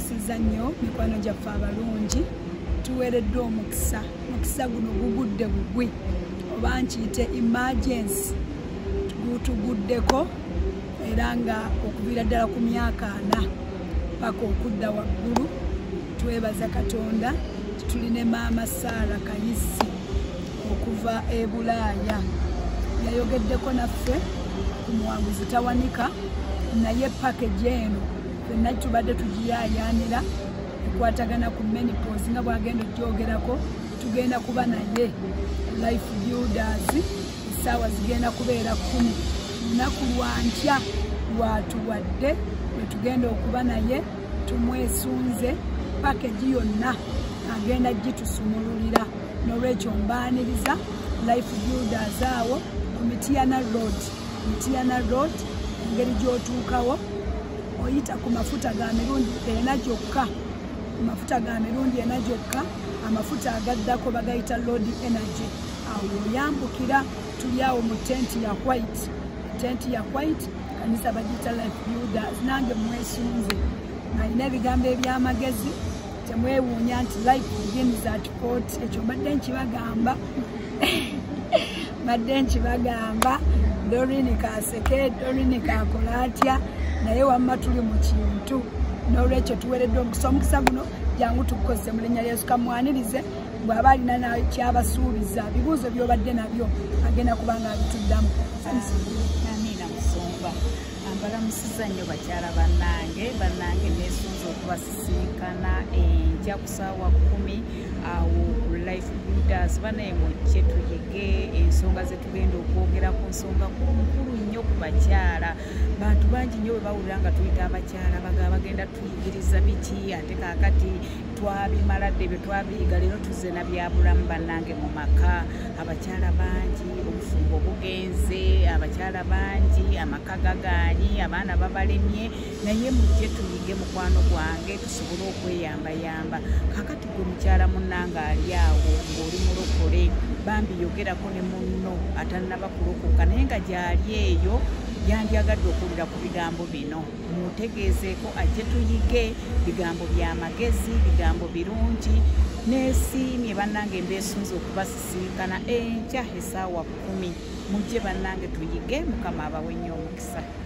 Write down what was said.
Mbalamusiza nnyo mikwano gyaffe abalungi tuweereddwa omukisa guno gugudde bugwi oba nkiyite emergency gutuguddeko era nga okuviira ddala ku myaka 4 paka okudda waggulu twebaza Katonda tuline maama Sarah Kayisi okuva e Bulaaya yayogeddeko naffe ku muwanguzi tawanika naye package eno fenna tubadde tugiyayanira ekwatagana ku menopause nga bwagenda ogyogerako tugenda kuba naye life builders essaawa zigenda kubeera 10 lunaku lwankya lwatuwadde wetugenda okuba naye tumwesunze package yonna agenda gitusumululira n'olwekyo mbaaniriza life builders awo ku Mityana road engeri gy'otuukawo oyita ku mafuta ga mirundi ena gyokka amafuta agaddako bagayita Lord Energy awo oyambukira tuli awo mu tenti ya white kanisa bagita life builders nange mwesunze nalina ebigambo eby'amagezi temwewuunya nti life begins at 40 ekyo mbadde nkibagamba Doreen Kaseke Doreen kakola atya naye wamma tuli mu kintu n'olwekyo tuweereddwa omukisa guno jangu tukukozese mu linnya lya Yesu kamwanirize bw'aba alina nakyabasuubiza bibuuzo by'obadde nabyo agenda kubanga abituddamu. Amina Musumba mbalamusiza nnyo bakyala bannange nesunza okubasisinkana enkya ku ssaawa 10 awo ku life builders banaye mujje tuyige ensonga zetugenda okwogera ku nsonga nkulu nnyo ku bakyala bantu bangi nnyo bwe bawulira nga tuyita abakyala bagenda tuyigiriza biki ate kaakati twabimaladde bye twabiyiga leero tuzze na byabulamu bannange mu maka abakyala bangi obufumbo bugenze abakyala bangi amaka gagaanyi abaana babalemye naye mujje tuyige mukwano gwange tusobole okweyambayamba kaakati gwe mukyala munnange ali awo ng'oli mulokole bambi yogerako ne munno atannaba kulokoka naye nga gyali eyo yandyagadde okuwulira ku bigambo bino mutegeezeeko ajje tuyige bigambo by'amagezi bigambo birungi neesiimye bannange mbeesunze okubasisinkana enkya essaawa 10 mujje bannange tuyige mukama abawe nnyo omukisa.